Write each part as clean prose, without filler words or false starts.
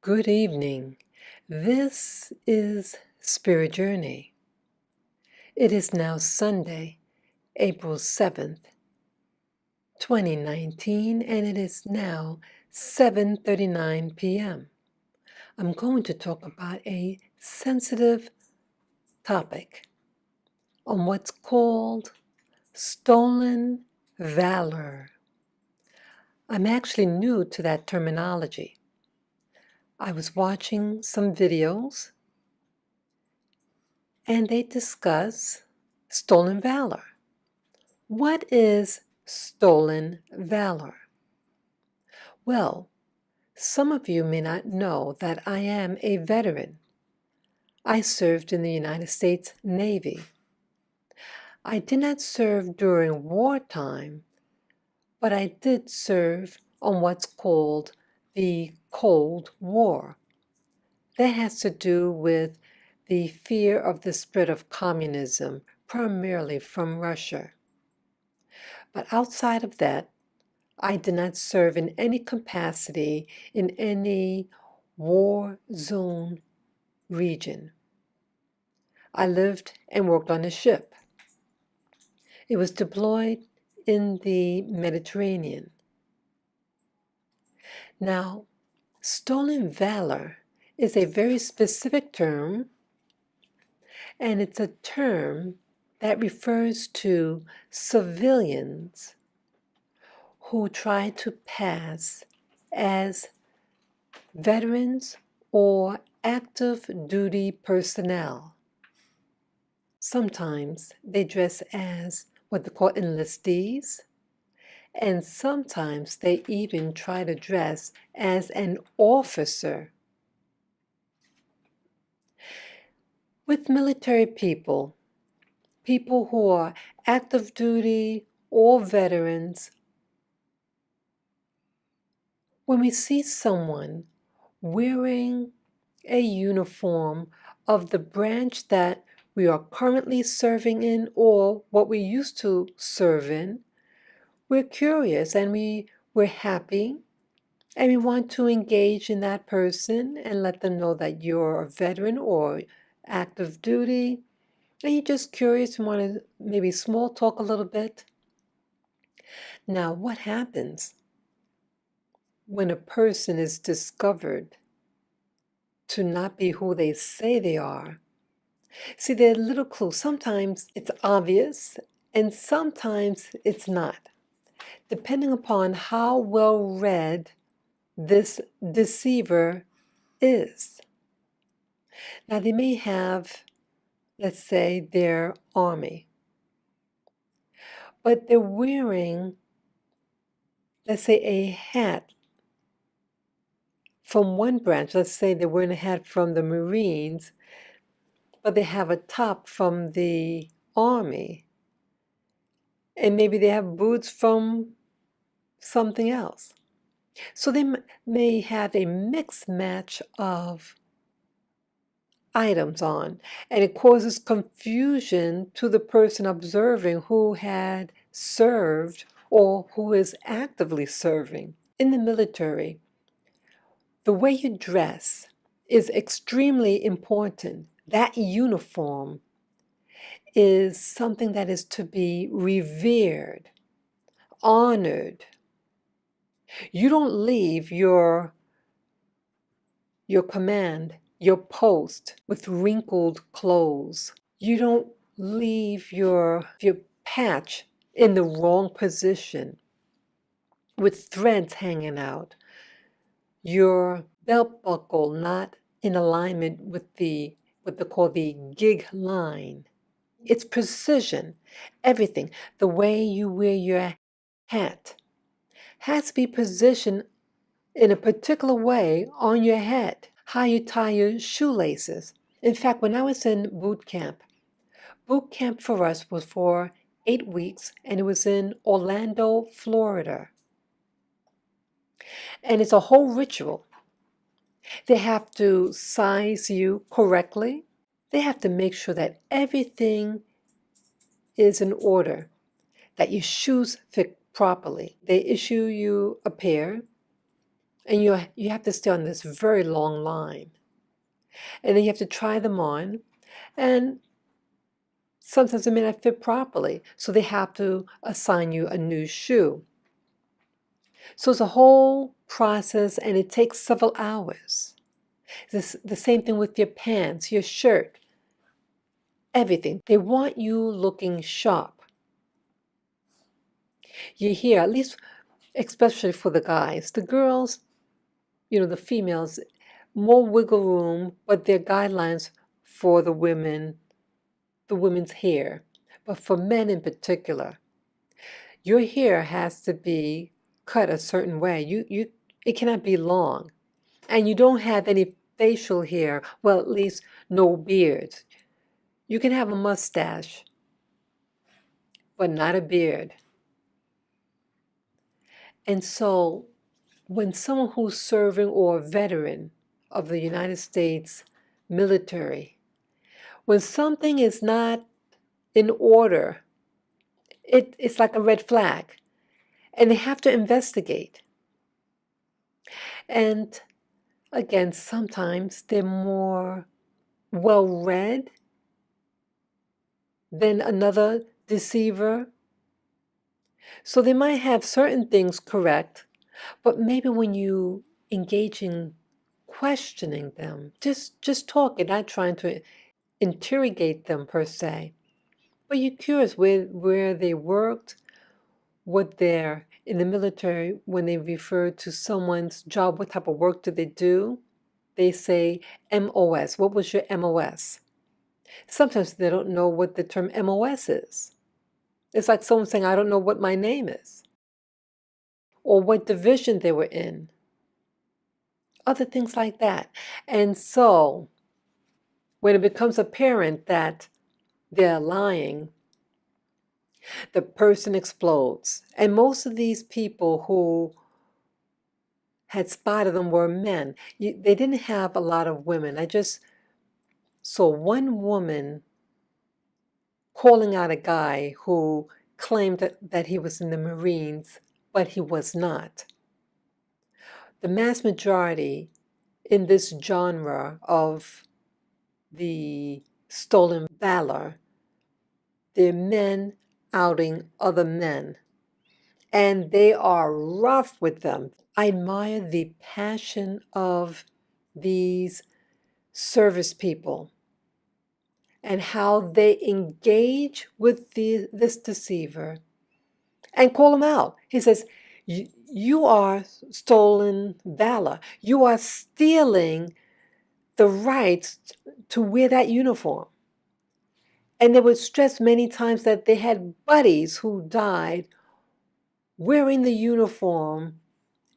Good evening. This is Spirit Journey. It is now Sunday, April 7th, 2019, and it is now 7:39 p.m. I'm going to talk about a sensitive topic on what's called stolen valor. I'm actually new to that terminology. I was watching some videos and they discuss stolen valor. What is stolen valor? Well, some of you may not know that I am a veteran. I served in the United States Navy. I did not serve during wartime, but I did serve on what's called the Cold War. That has to do with the fear of the spread of communism, primarily from Russia. But outside of that, I did not serve in any capacity in any war zone region. I lived and worked on a ship. It was deployed in the Mediterranean. Now, stolen valor is a very specific term, and it's a term that refers to civilians who try to pass as veterans or active duty personnel. Sometimes they dress as what they call enlistees, and sometimes they even try to dress as an officer. With military people, people who are active duty or veterans, when we see someone wearing a uniform of the branch that we are currently serving in or what we used to serve in, we're curious and we're happy and we want to engage in that person and let them know that you're a veteran or active duty, and you're just curious and want to maybe small talk a little bit. Now, what happens when a person is discovered to not be who they say they are? See, there are little clues. Sometimes it's obvious and sometimes it's not, depending upon how well read this deceiver is. Now, they may have, let's say, their army, but they're wearing, let's say, a hat from one branch. Let's say they're wearing a hat from the Marines, but they have a top from the Army, and maybe they have boots from something else. So they may have a mixed match of items on, and it causes confusion to the person observing who had served or who is actively serving. In the military, the way you dress is extremely important. That uniform is something that is to be revered, honored. You don't leave your command, your post with wrinkled clothes. You don't leave your patch in the wrong position with threads hanging out. Your belt buckle not in alignment with what they call the gig line. It's precision. Everything. The way you wear your hat has to be positioned in a particular way on your head. How you tie your shoelaces. In fact, when I was in boot camp for us was for 8 weeks, and it was in Orlando, Florida. And it's a whole ritual. They have to size you correctly. They have to make sure that everything is in order, that your shoes fit properly. They issue you a pair and you have to stay on this very long line. And then you have to try them on, and sometimes they may not fit properly, so they have to assign you a new shoe. So it's a whole process, and it takes several hours. The same thing with your pants, your shirt, everything. They want you looking sharp. You hear, at least especially for the guys, the girls, the females, more wiggle room, but there are guidelines for the women's hair. But for men in particular, your hair has to be cut a certain way. It cannot be long. And you don't have any facial hair, well, at least no beard. You can have a mustache, but not a beard. And so when someone who's serving or a veteran of the United States military, when something is not in order, it's like a red flag, and they have to investigate. And again, sometimes they're more well-read than another deceiver. So they might have certain things correct, but maybe when you engage in questioning them, just talking, not trying to interrogate them per se, but you're curious where they worked, what they're in the military, when they refer to someone's job, what type of work do they do? They say MOS. What was your MOS? Sometimes they don't know what the term MOS is. It's like someone saying, I don't know what my name is, or what division they were in, other things like that. And so when it becomes apparent that they're lying, the person explodes. And most of these people who had spotted them were men. They didn't have a lot of women. I just saw one woman calling out a guy who claimed that he was in the Marines, but he was not. The mass majority in this genre of the stolen valor, they're men outing other men, and they are rough with them. I admire the passion of these service people and how they engage with this deceiver and call him out. He says, you are stolen valor. You are stealing the rights to wear that uniform. And they would stress many times that they had buddies who died wearing the uniform,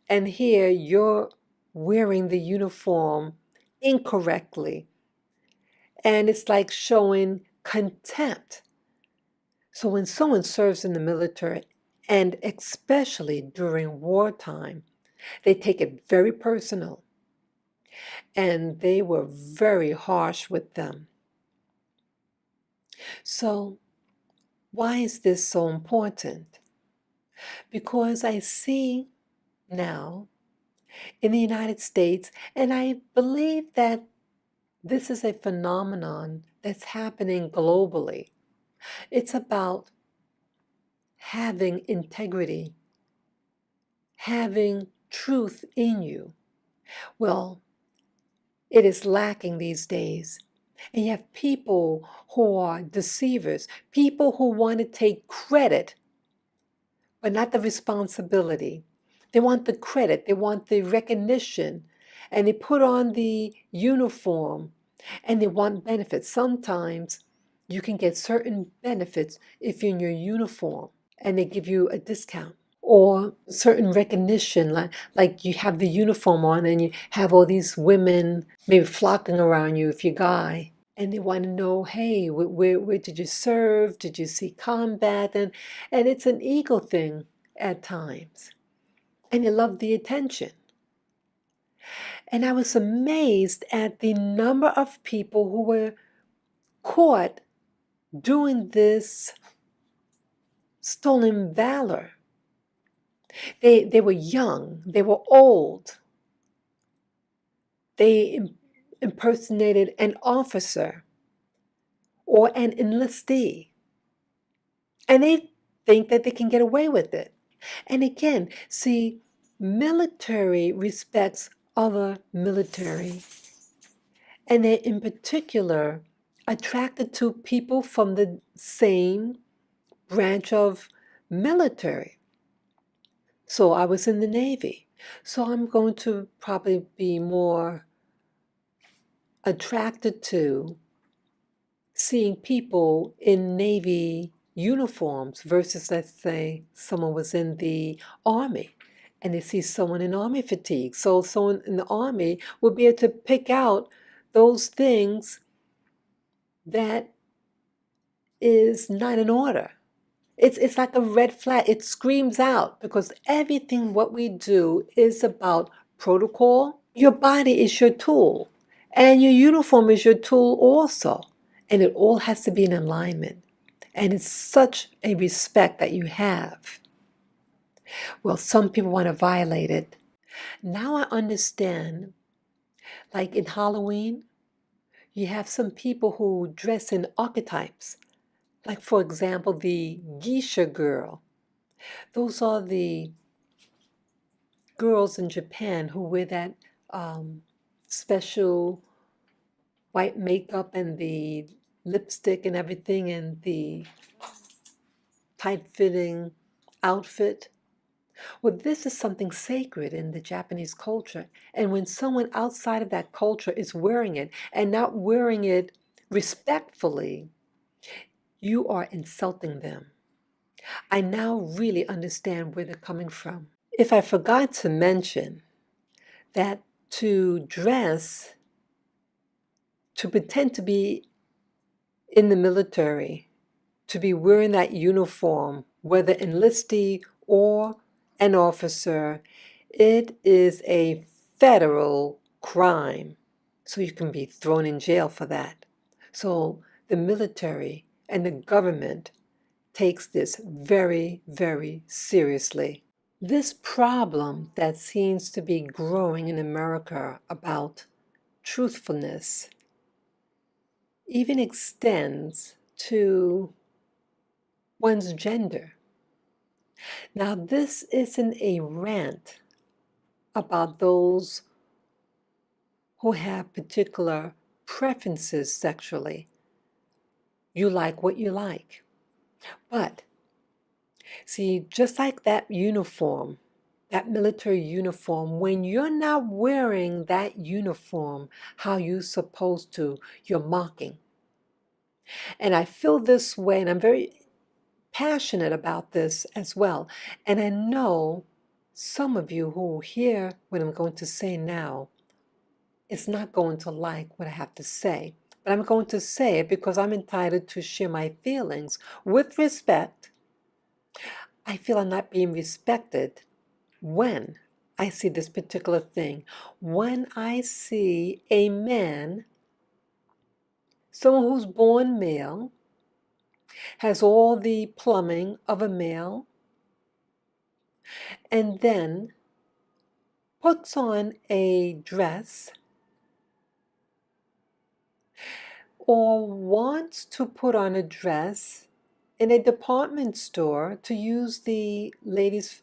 and here you're wearing the uniform incorrectly. And it's like showing contempt. So when someone serves in the military, and especially during wartime, they take it very personal. And they were very harsh with them. So why is this so important? Because I see now in the United States, and I believe that this is a phenomenon that's happening globally. It's about having integrity, having truth in you. Well, it is lacking these days. And you have people who are deceivers, people who want to take credit, but not the responsibility. They want the credit, they want the recognition, and they put on the uniform and they want benefits. Sometimes you can get certain benefits if you're in your uniform and they give you a discount. Or certain recognition, like you have the uniform on and you have all these women maybe flocking around you if you're a guy. And they want to know, hey, where did you serve? Did you see combat? And it's an ego thing at times. And they love the attention. And I was amazed at the number of people who were caught doing this stolen valor. They were young, they were old, they impersonated an officer or an enlistee, and they think that they can get away with it. And again, see, military respects other military, and they're in particular attracted to people from the same branch of military. So I was in the Navy. So I'm going to probably be more attracted to seeing people in Navy uniforms versus, let's say, someone was in the Army and they see someone in Army fatigue. So someone in the Army will be able to pick out those things that is not in order. It's like a red flag. It screams out because everything what we do is about protocol. Your body is your tool, and your uniform is your tool also. And it all has to be in alignment. And it's such a respect that you have. Well, some people want to violate it. Now I understand, like in Halloween, you have some people who dress in archetypes. Like, for example, the geisha girl. Those are the girls in Japan who wear that special white makeup and the lipstick and everything and the tight-fitting outfit. Well, this is something sacred in the Japanese culture. And when someone outside of that culture is wearing it and not wearing it respectfully, you are insulting them. I now really understand where they're coming from. If I forgot to mention that to dress, to pretend to be in the military, to be wearing that uniform, whether enlistee or an officer, it is a federal crime. So you can be thrown in jail for that. So the military and the government takes this very, very seriously. This problem that seems to be growing in America about truthfulness even extends to one's gender. Now, this isn't a rant about those who have particular preferences sexually. You like what you like. But, see, just like that uniform, that military uniform, when you're not wearing that uniform how you're supposed to, you're mocking. And I feel this way, and I'm very passionate about this as well. And I know some of you who hear what I'm going to say now is not going to like what I have to say. But I'm going to say it because I'm entitled to share my feelings with respect. I feel I'm not being respected when I see this particular thing. When I see a man, someone who's born male, has all the plumbing of a male, and then puts on a dress or wants to put on a dress in a department store to use the ladies'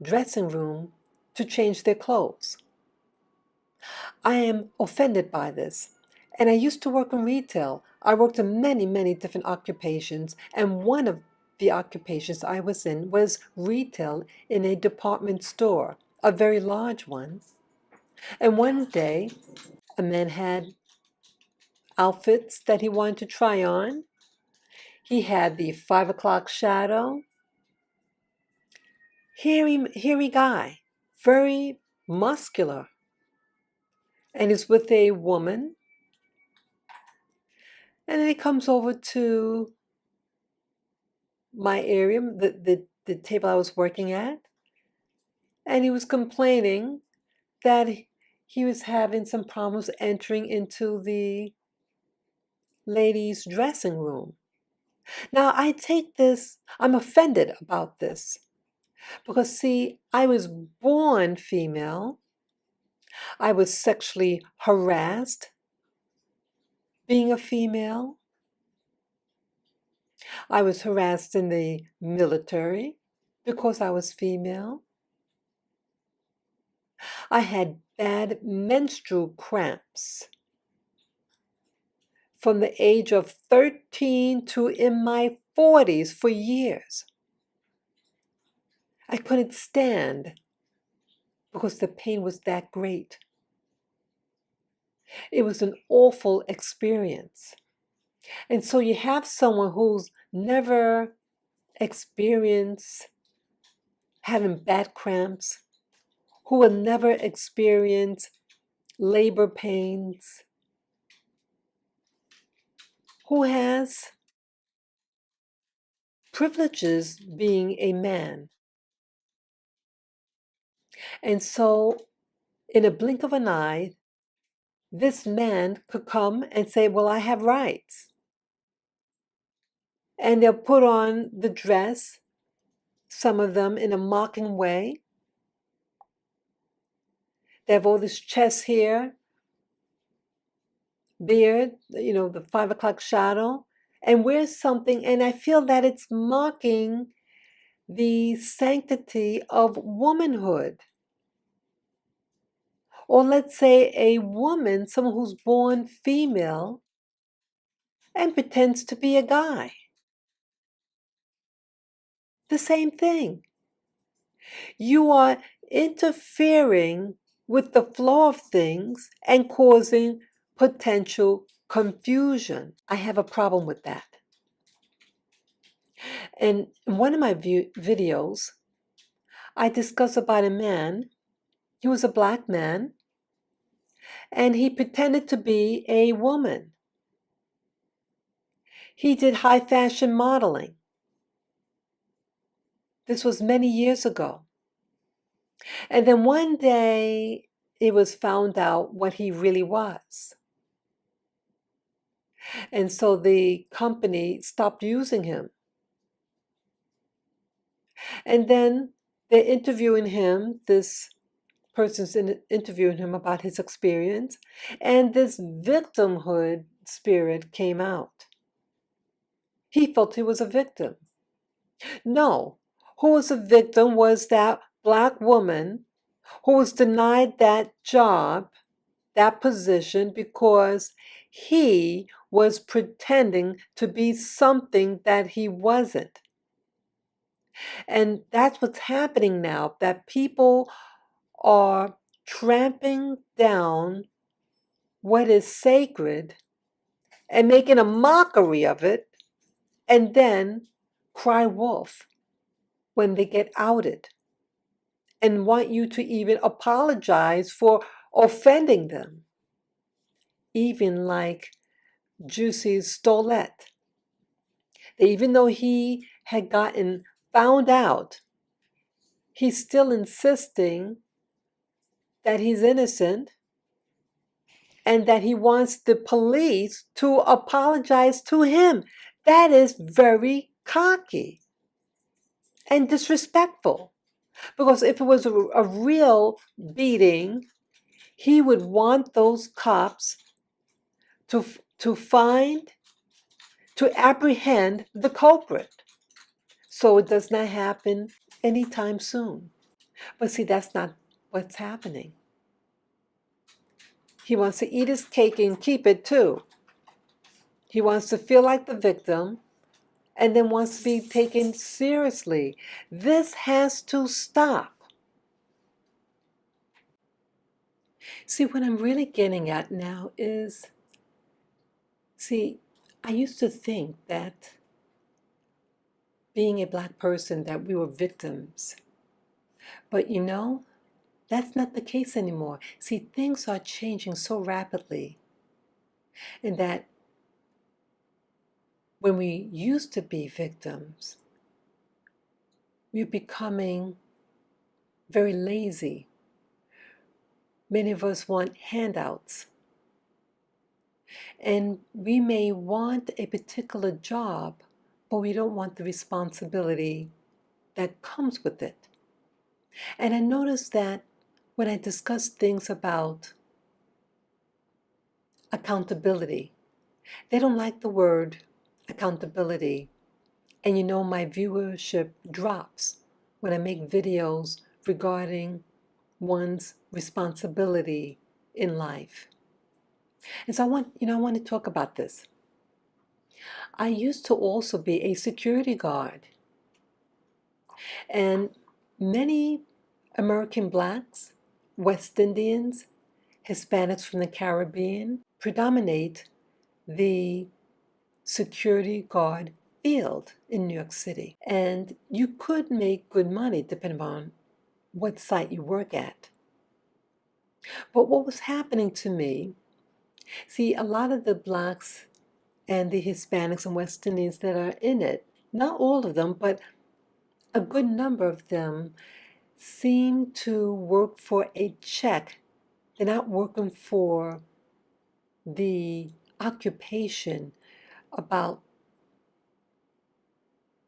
dressing room to change their clothes. I am offended by this. And I used to work in retail. I worked in many, many different occupations, and one of the occupations I was in was retail in a department store, a very large one. And one day, a man had outfits that he wanted to try on. He had the 5 o'clock shadow. Hairy guy, very muscular, and he's with a woman. And then he comes over to my area, the table I was working at, and he was complaining that he was having some problems entering into the ladies' dressing room. Now, I take this, I'm offended about this because, see, I was born female. I was sexually harassed being a female. I was harassed in the military because I was female. I had bad menstrual cramps from the age of 13 to in my 40s for years. I couldn't stand because the pain was that great. It was an awful experience. And so you have someone who's never experienced having bad cramps, who will never experience labor pains, who has privileges being a man. And so, in a blink of an eye, this man could come and say, well, I have rights. And they'll put on the dress, some of them in a mocking way. They have all this chest hair, beard, the 5 o'clock shadow, and wear something, and I feel that it's mocking the sanctity of womanhood. Or let's say a woman, someone who's born female, and pretends to be a guy. The same thing. You are interfering with the flow of things and causing potential confusion. I have a problem with that. And in one of my videos, I discuss about a man. He was a black man, and he pretended to be a woman. He did high fashion modeling. This was many years ago. And then one day, it was found out what he really was. And so the company stopped using him. And then they're interviewing him, this person's interviewing him about his experience, and this victimhood spirit came out. He felt he was a victim. No, who was a victim was that black woman who was denied that job, that position, because he was pretending to be something that he wasn't. And that's what's happening now, that people are tramping down what is sacred and making a mockery of it, and then cry wolf when they get outed and want you to even apologize for offending them. Even like Jussie Smollett. Even though he had gotten found out, he's still insisting that he's innocent and that he wants the police to apologize to him. That is very cocky and disrespectful. Because if it was a real beating, he would want those cops to find, to apprehend the culprit, so it does not happen anytime soon. But see, that's not what's happening. He wants to eat his cake and keep it too. He wants to feel like the victim and then wants to be taken seriously. This has to stop. See, what I'm really getting at now is, see, I used to think that being a black person, that we were victims. But that's not the case anymore. See, things are changing so rapidly, and that when we used to be victims, we're becoming very lazy. Many of us want handouts. And we may want a particular job, but we don't want the responsibility that comes with it. And I noticed that when I discuss things about accountability. They don't like the word accountability. And my viewership drops when I make videos regarding one's responsibility in life. And so I want to talk about this. I used to also be a security guard, and many American blacks, West Indians, Hispanics from the Caribbean predominate the security guard field in New York City. And you could make good money depending on what site you work at. But what was happening to me, see, a lot of the blacks and the Hispanics and West Indians that are in it, not all of them, but a good number of them seem to work for a check. They're not working for the occupation about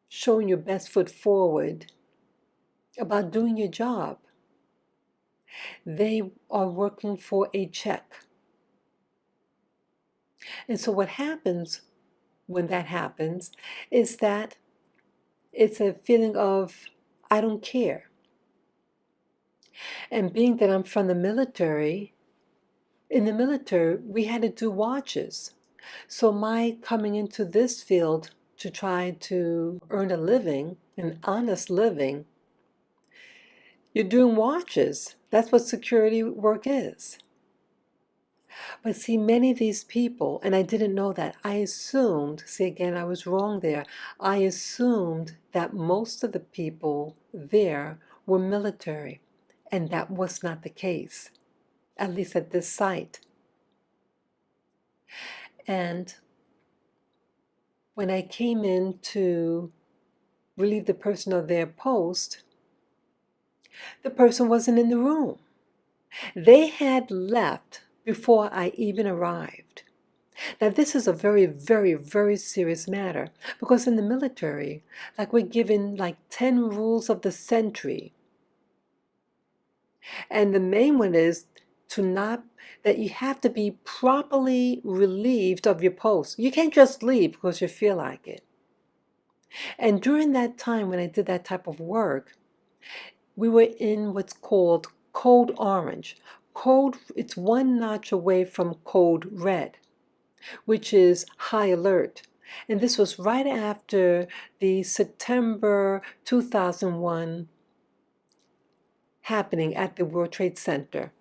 showing your best foot forward, about doing your job. They are working for a check. And so what happens when that happens is that it's a feeling of, I don't care. And being that I'm from the military, in the military, we had to do watches. So my coming into this field to try to earn a living, an honest living, you're doing watches. That's what security work is. But see, many of these people, and I didn't know that, I assumed, see again, I was wrong there. I assumed that most of the people there were military, and that was not the case, at least at this site. And when I came in to relieve the person of their post, the person wasn't in the room. They had left before I even arrived. Now, this is a very, very, very serious matter because in the military, like we're given like 10 rules of the century. And the main one is that you have to be properly relieved of your post. You can't just leave because you feel like it. And during that time when I did that type of work, we were in what's called code orange. It's one notch away from code red, which is high alert. And this was right after the September 2001 happening at the World Trade Center.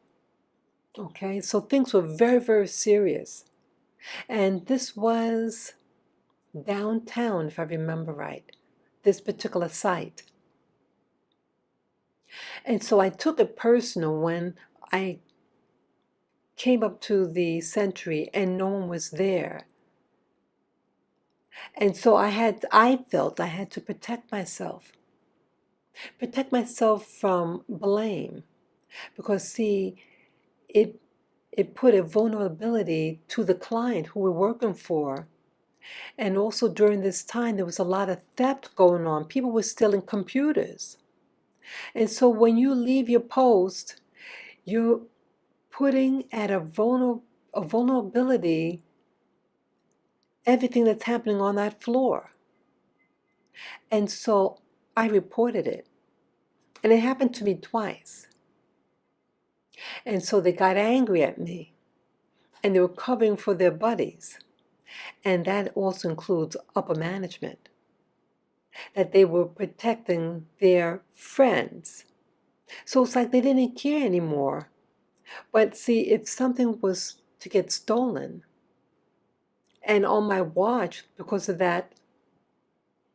Okay, so things were very, very serious. And this was downtown, if I remember right, this particular site. And so I took it personal when I came up to the sentry and no one was there. And so I felt I had to protect myself from blame. Because see, it put a vulnerability to the client who we're working for. And also during this time, there was a lot of theft going on. People were stealing computers. And so when you leave your post, you're putting at a vulnerability everything that's happening on that floor. And so I reported it. And it happened to me twice. And so they got angry at me. And they were covering for their buddies. And that also includes upper management. That they were protecting their friends. So it's like they didn't care anymore. But see, if something was to get stolen, and on my watch, because of that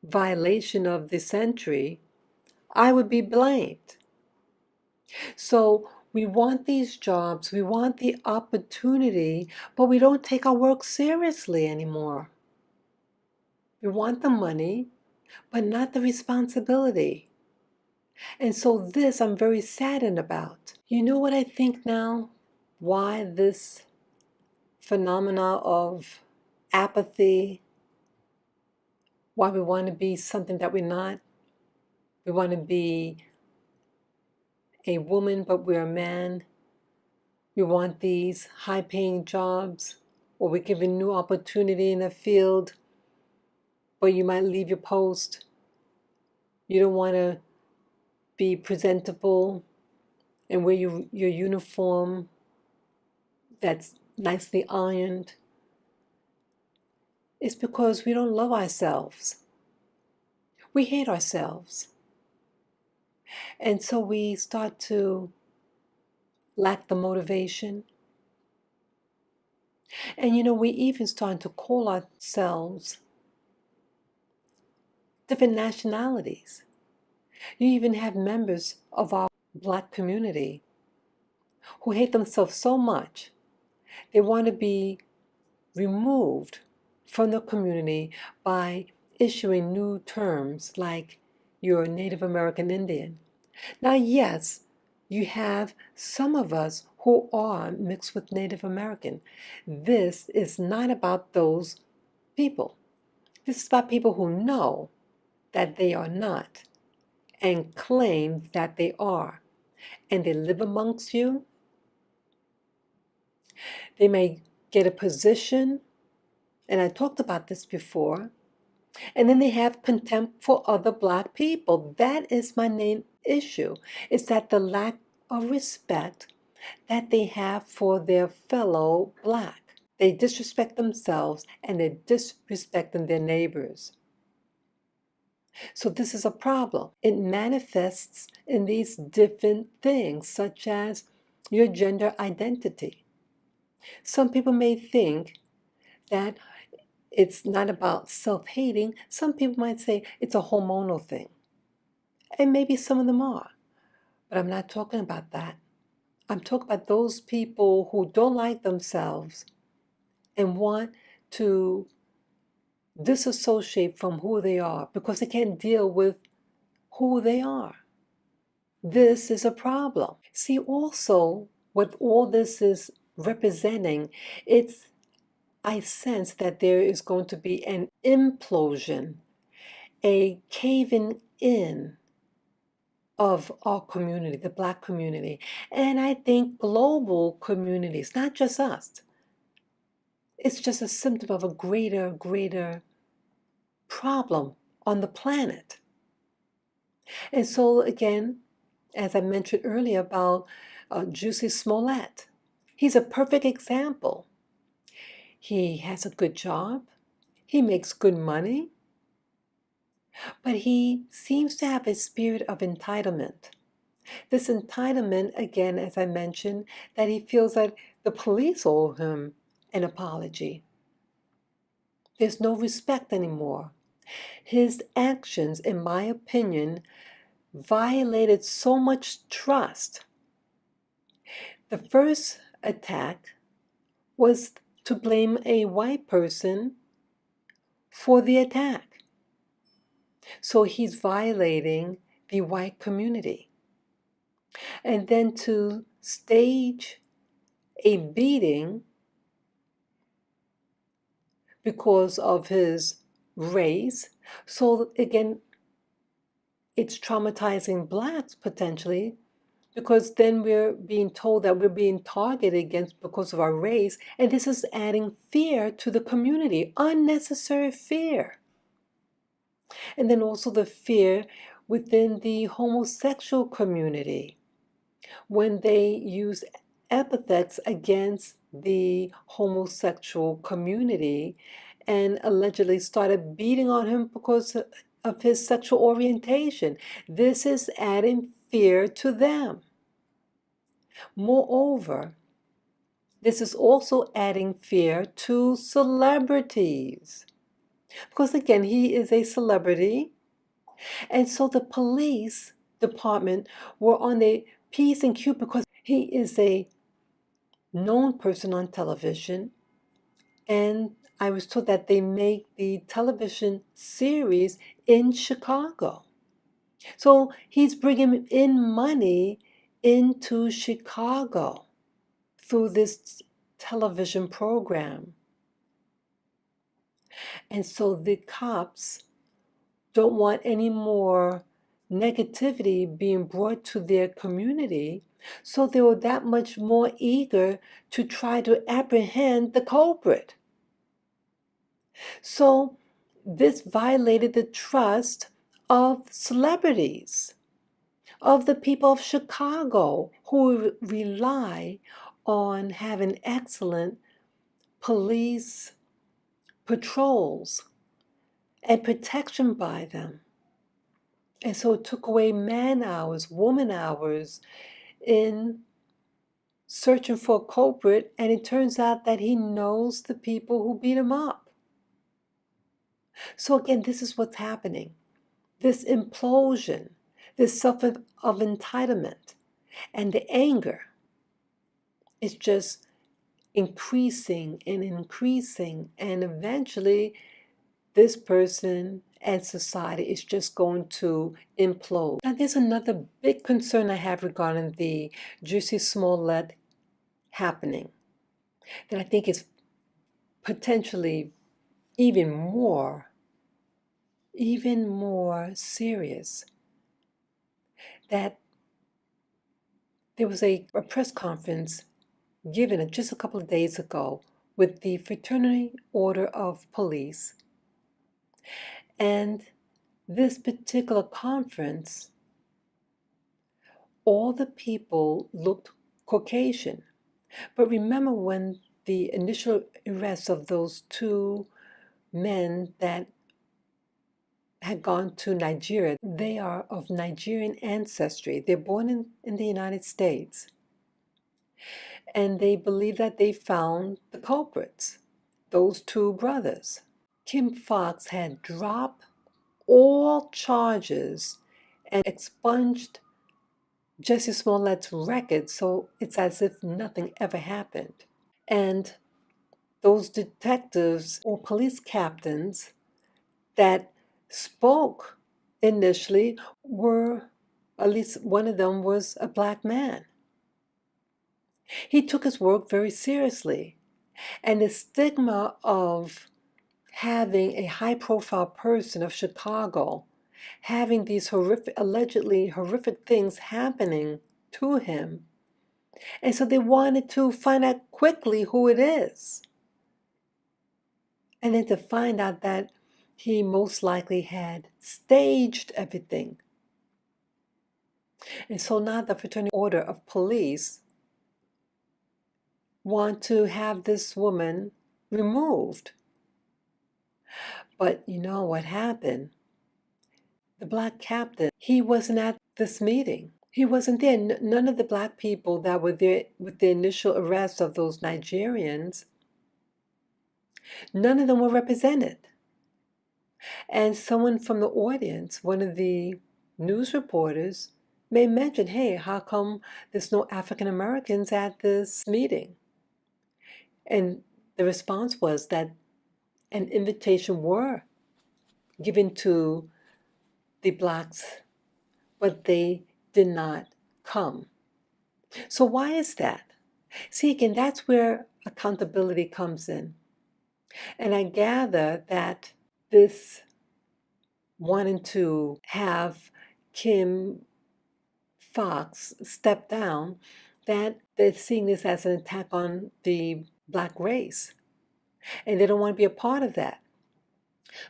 violation of the century, I would be blamed. So we want these jobs, we want the opportunity, but we don't take our work seriously anymore. We want the money, but not the responsibility. And so this I'm very saddened about. You know what I think now? Why this phenomena of apathy, why we want to be something that we're not. We want to be a woman but we're a man. We want these high-paying jobs, or we're given new opportunity in a field, but you might leave your post. You don't want to be presentable and wear your uniform that's nicely ironed. It's because we don't love ourselves. We hate ourselves. And so we start to lack the motivation. And we even start to call ourselves different nationalities. You even have members of our Black community who hate themselves so much, they want to be removed from the community by issuing new terms like you're a Native American Indian. Now, yes, you have some of us who are mixed with Native American. This is not about those people. This is about people who know that they are not and claim that they are. And they live amongst you. They may get a position, and I talked about this before, and then they have contempt for other Black people. That is my main issue. It's that the lack of respect that they have for their fellow Black. They disrespect themselves and they're disrespecting their neighbors. So this is a problem. It manifests in these different things, such as your gender identity. Some people may think that it's not about self-hating. Some people might say it's a hormonal thing. And maybe some of them are. But I'm not talking about that. I'm talking about those people who don't like themselves and want to disassociate from who they are because they can't deal with who they are. This is a problem. See, also, what all this is representing, I sense that there is going to be an implosion, a caving in of our community, the Black community, and I think global communities, not just us. It's just a symptom of a greater problem on the planet. And so again, as I mentioned earlier about Jussie Smollett, he's a perfect example. He has a good job, he makes good money, but he seems to have a spirit of entitlement. This entitlement, again, as I mentioned, that he feels that the police owe him an apology. There's no respect anymore. His actions, in my opinion, violated so much trust. The first attack was to blame a white person for the attack. So he's violating the white community. And then to stage a beating because of his race. So again, it's traumatizing Blacks potentially, because then we're being told that we're being targeted against because of our race, and this is adding fear to the community, unnecessary fear. And then also the fear within the homosexual community when they use epithets against the homosexual community and allegedly started beating on him because of his sexual orientation. This is adding fear to them. Moreover, this is also adding fear to celebrities. Because again, he is a celebrity. And so the police department were on their P's and Q's because he is a known person on television. And I was told that they make the television series in Chicago. So he's bringing in money into Chicago through this television program. And so the cops don't want any more negativity being brought to their community, so they were that much more eager to try to apprehend the culprit. So this violated the trust of celebrities, of the people of Chicago, who rely on having excellent police patrols and protection by them. And so it took away man hours, woman hours in searching for a culprit, and it turns out that he knows the people who beat him up. So again, this is what's happening. This implosion, this self of entitlement, and the anger is just increasing and increasing, and eventually this person and society is just going to implode. Now, there's another big concern I have regarding the Jussie Smollett happening that I think is potentially even more serious. That there was a press conference given just a couple of days ago with the Fraternity Order of Police. And this particular conference, all the people looked Caucasian. But remember when the initial arrest of those two men that had gone to Nigeria, they are of Nigerian ancestry. They're born in the United States. And they believe that they found the culprits, those two brothers. Kim Foxx had dropped all charges and expunged Jussie Smollett's record, so it's as if nothing ever happened. And those detectives or police captains that spoke initially were, at least one of them was a black man. He took his work very seriously. And the stigma of having a high-profile person of Chicago having these allegedly horrific things happening to him. And so they wanted to find out quickly who it is. And then to find out that he most likely had staged everything. And so now the Fraternity Order of Police want to have this woman removed. But you know what happened? The black captain, he wasn't at this meeting. He wasn't there. None of the black people that were there with the initial arrest of those Nigerians, none of them were represented. And someone from the audience, one of the news reporters, may mention, hey, how come there's no African Americans at this meeting? And the response was that an invitation were given to the blacks, but they did not come. So why is that? See, again, that's where accountability comes in. And I gather that this wanting to have Kim Foxx step down, that they're seeing this as an attack on the black race. And they don't want to be a part of that.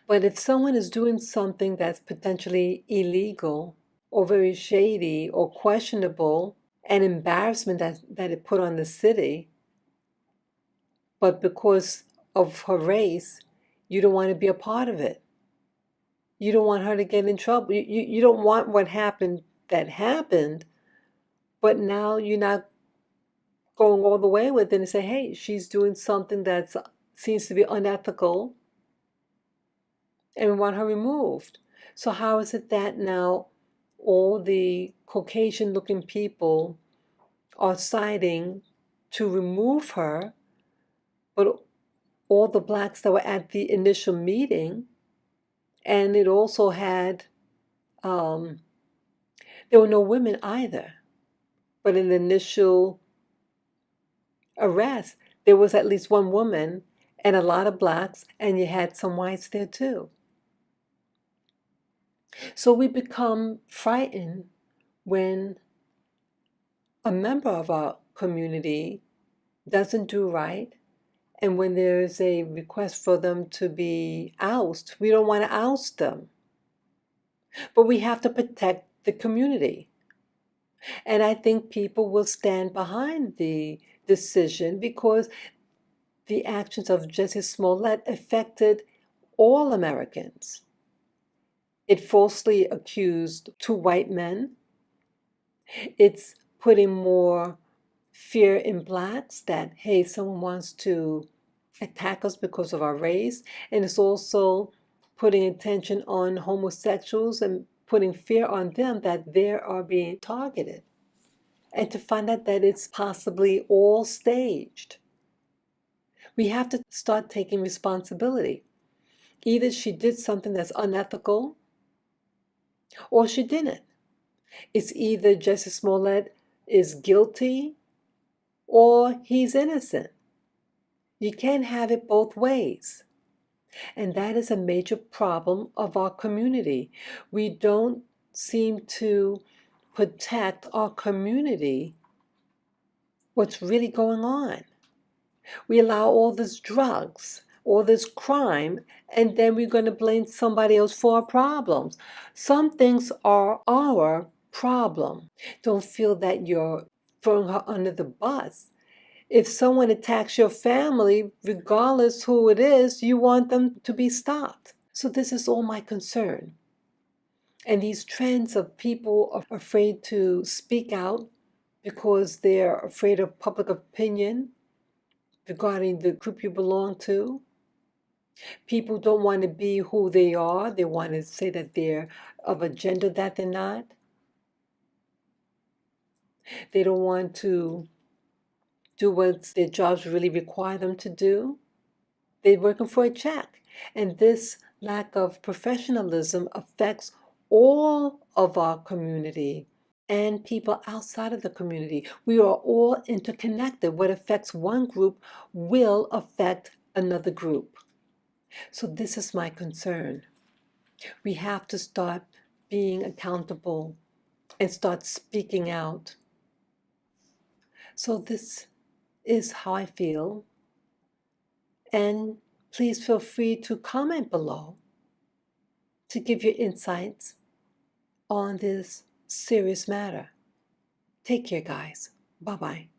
But if someone is doing something that's potentially illegal or very shady or questionable, an embarrassment that it put on the city, but because of her race, you don't want to be a part of it. You don't want her to get in trouble. You don't want what happened that happened, but now you're not going all the way with it and say, hey, she's doing something that seems to be unethical, and we want her removed. So how is it that now all the Caucasian-looking people are siding to remove her, but all the blacks that were at the initial meeting, and it also had, there were no women either, but in the initial arrest, there was at least one woman and a lot of blacks, and you had some whites there too. So we become frightened when a member of our community doesn't do right, and when there's a request for them to be ousted, we don't want to oust them, but we have to protect the community. And I think people will stand behind the decision because the actions of Jussie Smollett affected all Americans. It falsely accused two white men. It's putting more fear in blacks that, hey, someone wants to attack us because of our race. And it's also putting attention on homosexuals and putting fear on them that they are being targeted. And to find out that it's possibly all staged. We have to start taking responsibility. Either she did something that's unethical or she didn't. It's either Jussie Smollett is guilty or he's innocent. You can't have it both ways. And that is a major problem of our community. We don't seem to protect our community, what's really going on. We allow all this drugs, all this crime, and then we're going to blame somebody else for our problems. Some things are our problem. Don't feel that you're throwing her under the bus. If someone attacks your family, regardless who it is, you want them to be stopped. So this is all my concern. And these trends of people are afraid to speak out because they're afraid of public opinion regarding the group you belong to. People don't want to be who they are. They want to say that they're of a gender that they're not. They don't want to do what their jobs really require them to do. They're working for a check. And this lack of professionalism affects all of our community and people outside of the community. We are all interconnected. What affects one group will affect another group. So this is my concern. We have to start being accountable and start speaking out. So this is how I feel. And please feel free to comment below to give your insights on this serious matter. Take care, guys. Bye-bye.